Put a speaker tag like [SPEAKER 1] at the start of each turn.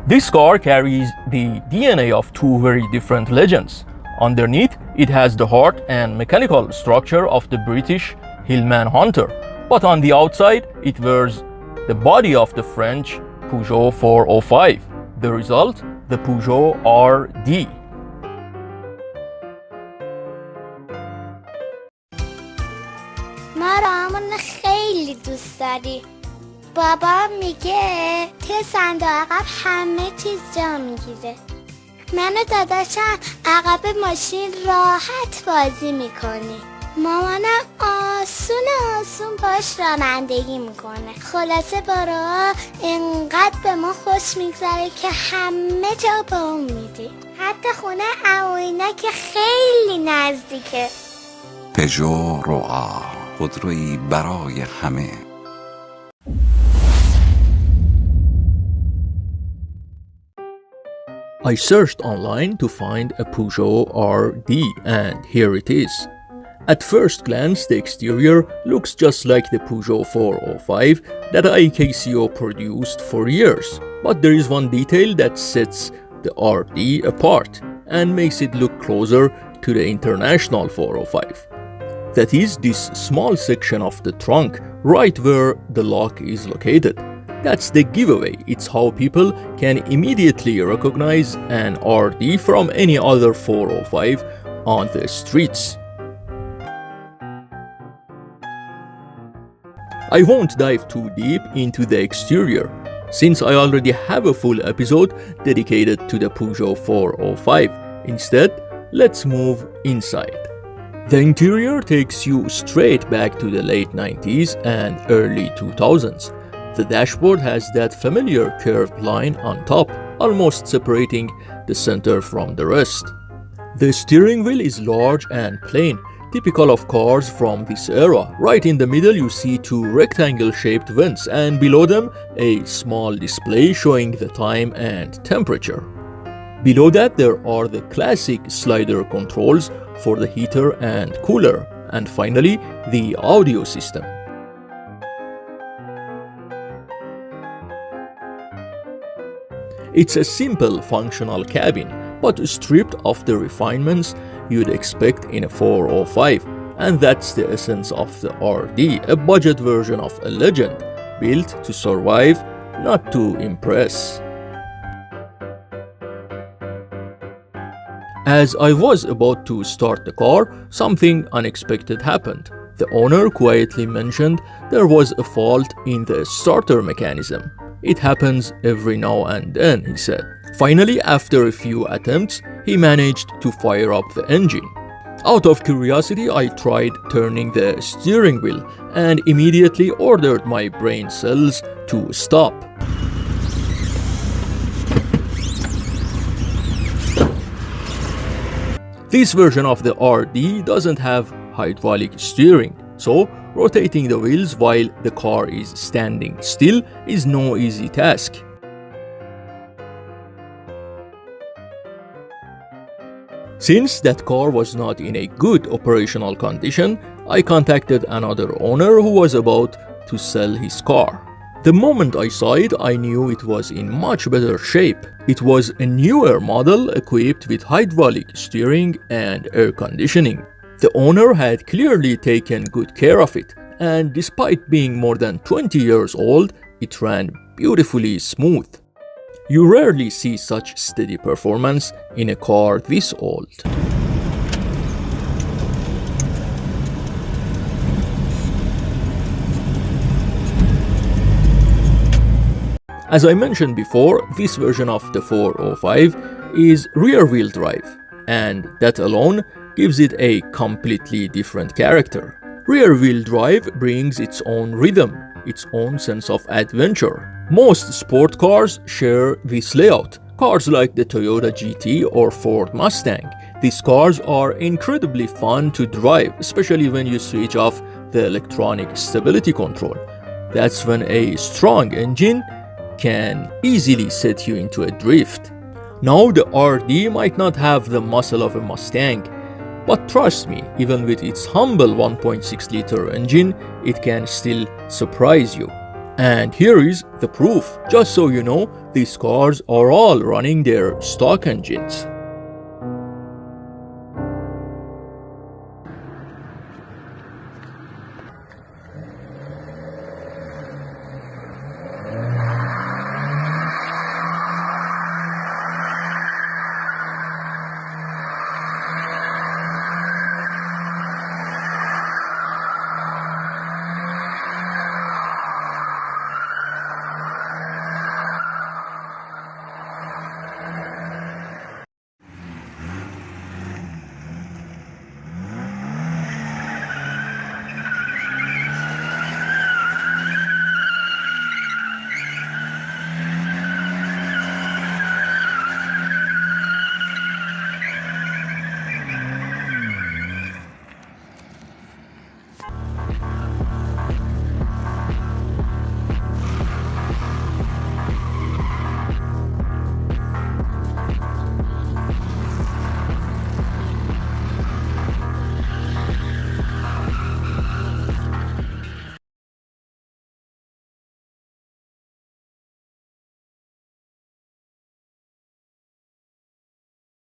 [SPEAKER 1] This car carries the DNA of two very different legends. Underneath, it has the heart and mechanical structure of the British Hillman Hunter, but on the outside, it wears the body of the French Peugeot 405. The result, the Peugeot RD.
[SPEAKER 2] ما رامون خیلی دوست داری. بابا میگه توی صندوق عقب همه چیز جا میگیره. من و داداشم عقب ماشین راحت بازی میکنی. مامانم آسون باش رانندگی میکنه. خلاصه بارا اینقدر به ما خوش میگذره که همه جا با اون میدی. حتی خونه عموینا که خیلی نزدیکه.
[SPEAKER 3] پژو روا، خودرویی برای همه.
[SPEAKER 1] I searched online to find a Peugeot RD, and here it is. At first glance, the exterior looks just like the Peugeot 405 that IKCO produced for years, but there is one detail that sets the RD apart and makes it look closer to the international 405. That is this small section of the trunk right where the lock is located. That's the giveaway. It's how people can immediately recognize an RD from any other 405 on the streets. I won't dive too deep into the exterior, since I already have a full episode dedicated to the Peugeot 405. Instead, let's move inside. The interior takes you straight back to the late 90s and early 2000s. The dashboard has that familiar curved line on top, almost separating the center from the rest. The steering wheel is large and plain, typical of cars from this era. Right in the middle you see two rectangle-shaped vents, and below them a small display showing the time and temperature. Below that there are the classic slider controls for the heater and cooler, and finally the audio system. It's a simple functional cabin, but stripped of the refinements you'd expect in a 405, and that's the essence of the RD, a budget version of a legend, built to survive, not to impress. As I was about to start the car, something unexpected happened. The owner quietly mentioned there was a fault in the starter mechanism. It happens every now and then, he said. Finally, after a few attempts, he managed to fire up the engine. Out of curiosity, I tried turning the steering wheel and immediately ordered my brain cells to stop. This version of the RD doesn't have hydraulic steering, so rotating the wheels while the car is standing still is no easy task. Since that car was not in a good operational condition, I contacted another owner who was about to sell his car. The moment I saw it, I knew it was in much better shape. It was a newer model equipped with hydraulic steering and air conditioning. The owner had clearly taken good care of it, and despite being more than 20 years old, it ran beautifully smooth. You rarely see such steady performance in a car this old. As I mentioned before, this version of the 405 is rear-wheel drive, and that alone gives it a completely different character. Rear-wheel drive brings its own rhythm, its own sense of adventure. Most sport cars share this layout. Cars like the Toyota GT or Ford Mustang. These cars are incredibly fun to drive, especially when you switch off the electronic stability control. That's when a strong engine can easily set you into a drift. Now the RD might not have the muscle of a Mustang, but trust me, even with its humble 1.6-liter engine, it can still surprise you. And here is the proof. Just so you know, these cars are all running their stock engines.